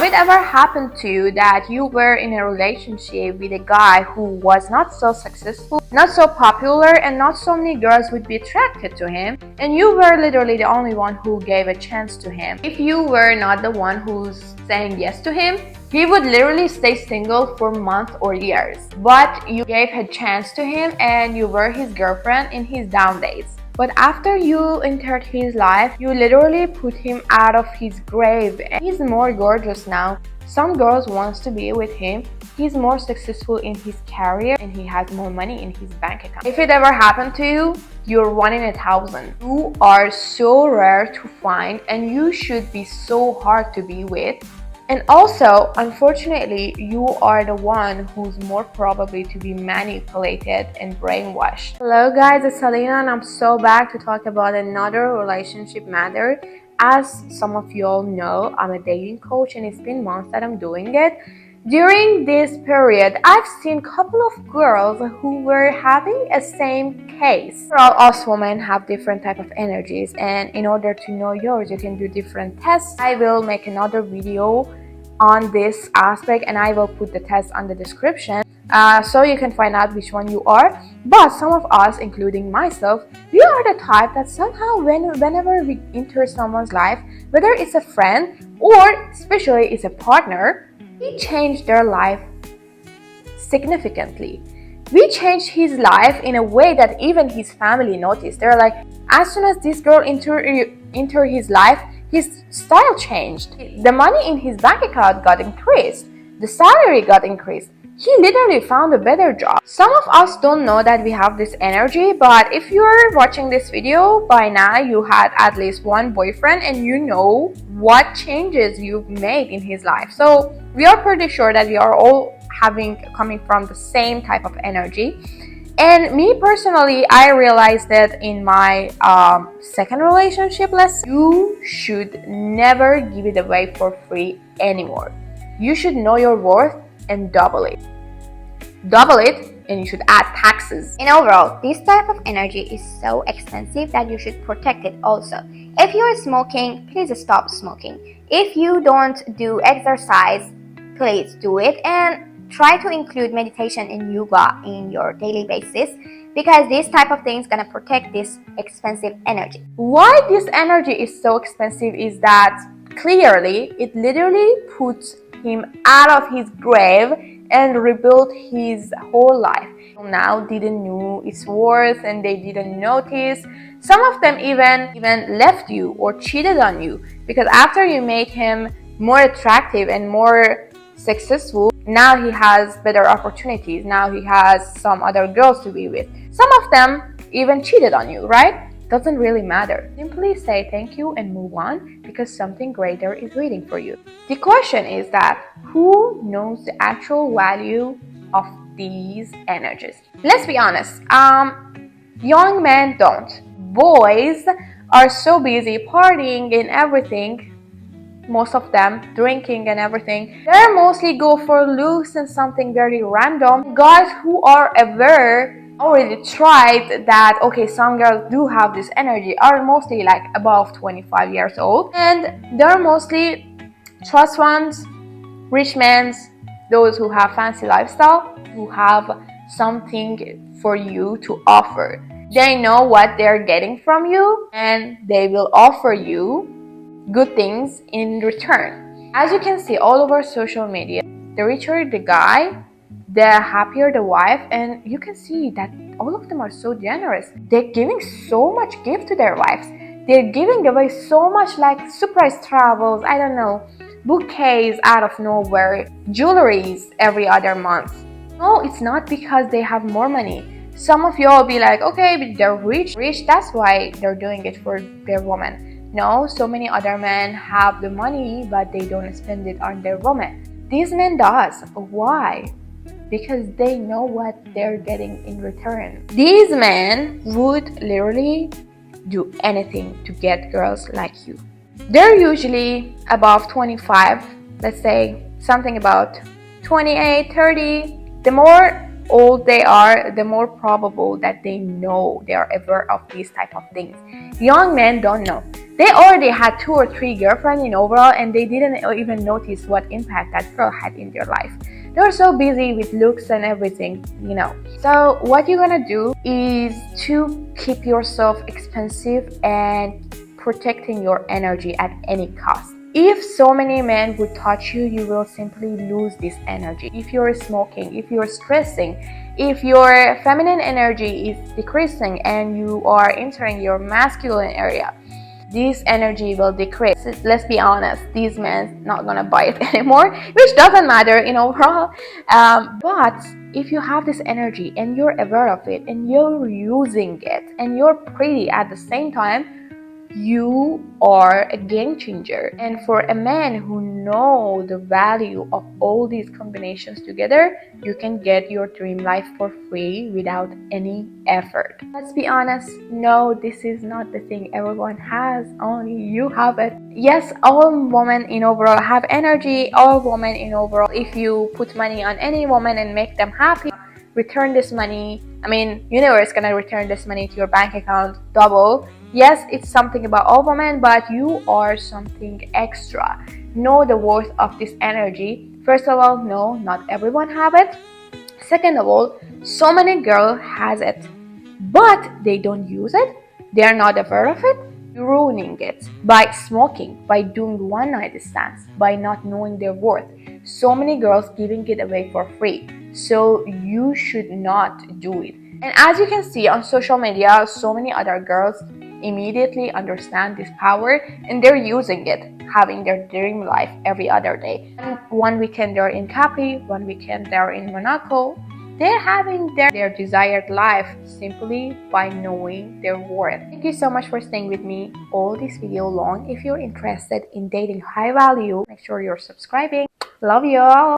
it ever happened to you that you were in a relationship with a guy who was not so successful, not so popular, and not so many girls would be attracted to him, and you were literally the only one who gave a chance to him? If you were not the one who's saying yes to him, he would literally stay single for months or years. But you gave a chance to him and you were his girlfriend in his down days. But after you entered his life, you literally put him out of his grave. And he's more gorgeous now. Some girls wants to be with him. He's more successful in his career and he has more money in his bank account. If it ever happened to you, you're 1 in 1,000. You are so rare to find and you should be so hard to be with. And also, unfortunately, you are the one who's more probably to be manipulated and brainwashed. Hello guys, it's Alina and I'm so back to talk about another relationship matter. As some of you all know, I'm a dating coach and it's been months that I'm doing it. During this period, I've seen a couple of girls who were having a same case. All us women have different type of energies, and in order to know yours, you can do different tests. I will make another video on this aspect and I will put the test on the description so you can find out which one you are. But some of us, including myself, we are the type that somehow whenever we enter someone's life, whether it's a friend or especially it's a partner, we change their life significantly. We changed his life in a way that even his family noticed. They're like, as soon as this girl enter his life, his style changed. The money in his bank account got increased. The salary got increased. He literally found a better job. Some of us don't know that we have this energy, but if you're watching this video, by now you had at least one boyfriend and you know what changes you've made in his life. So we are pretty sure that we are all coming from the same type of energy. And me personally, I realized that in my second relationship lesson, you should never give it away for free anymore. You should know your worth and double it. Double it, and you should add taxes. And overall, this type of energy is so expensive that you should protect it also. If you are smoking, please stop smoking. If you don't do exercise, please do it, and try to include meditation and yoga in your daily basis, because this type of thing is gonna protect this expensive energy. Why this energy is so expensive is that clearly it literally puts him out of his grave and rebuilt his whole life. Now didn't know its worth and they didn't notice. Some of them even left you or cheated on you because after you made him more attractive and more successful, now he has better opportunities. Now he has some other girls to be with. Some of them even cheated on you, right? Doesn't really matter. Simply say thank you and move on because something greater is waiting for you. The question is that who knows the actual value of these energies? Let's be honest. Young men don't. Boys are so busy partying and everything. Most of them drinking and everything. They mostly go for looks and something very random. Guys who are aware already tried that, okay, some girls do have this energy, are mostly like above 25 years old, and they're mostly trust ones, rich men, those who have fancy lifestyle, who have something for you to offer. They know what they're getting from you and they will offer you good things in return. As you can see all over social media, the richer the guy, the happier the wife, and you can see that all of them are so generous. They're giving so much gift to their wives. They're giving away so much, like surprise travels, I don't know, bouquets out of nowhere, jewelries every other month. No, it's not because they have more money. Some of you will be like, okay, but they're rich, that's why they're doing it for their woman. No, so many other men have the money, but they don't spend it on their woman. These men does. Why? Because they know what they're getting in return. These men would literally do anything to get girls like you. They're usually above 25, let's say something about 28, 30. The more old they are, the more probable that they know they are aware of these type of things. Young men don't know. They already had 2 or 3 girlfriends in overall, and they didn't even notice what impact that girl had in their life. They were so busy with looks and everything. So what you're gonna do is to keep yourself expensive and protecting your energy at any cost. If so many men would touch you, you will simply lose this energy. If you're smoking, if you're stressing, if your feminine energy is decreasing and you are entering your masculine area, this energy will decrease. Let's be honest, these men not gonna buy it anymore, which doesn't matter in overall. But if you have this energy and you're aware of it and you're using it and you're pretty at the same time, you are a game changer. And for a man who know the value of all these combinations together, you can get your dream life for free without any effort. Let's be honest, no, this is not the thing everyone has, only you have it. Yes, all women in overall have energy. All women in overall, if you put money on any woman and make them happy, return this money. Universe gonna return this money to your bank account double. Yes, it's something about all women, but you are something extra. Know the worth of this energy. First of all, no, not everyone have it. Second of all, so many girls has it, but they don't use it. They are not aware of it. You're ruining it by smoking, by doing one night stands, by not knowing their worth. So many girls giving it away for free. So you should not do it. And as you can see on social media, so many other girls immediately understand this power and they're using it, having their dream life every other day. And one weekend they're in Capri, one weekend they're in Monaco. They're having their desired life simply by knowing their worth. Thank you so much for staying with me all this video long. If you're interested in dating high value, make sure you're subscribing. Love you all.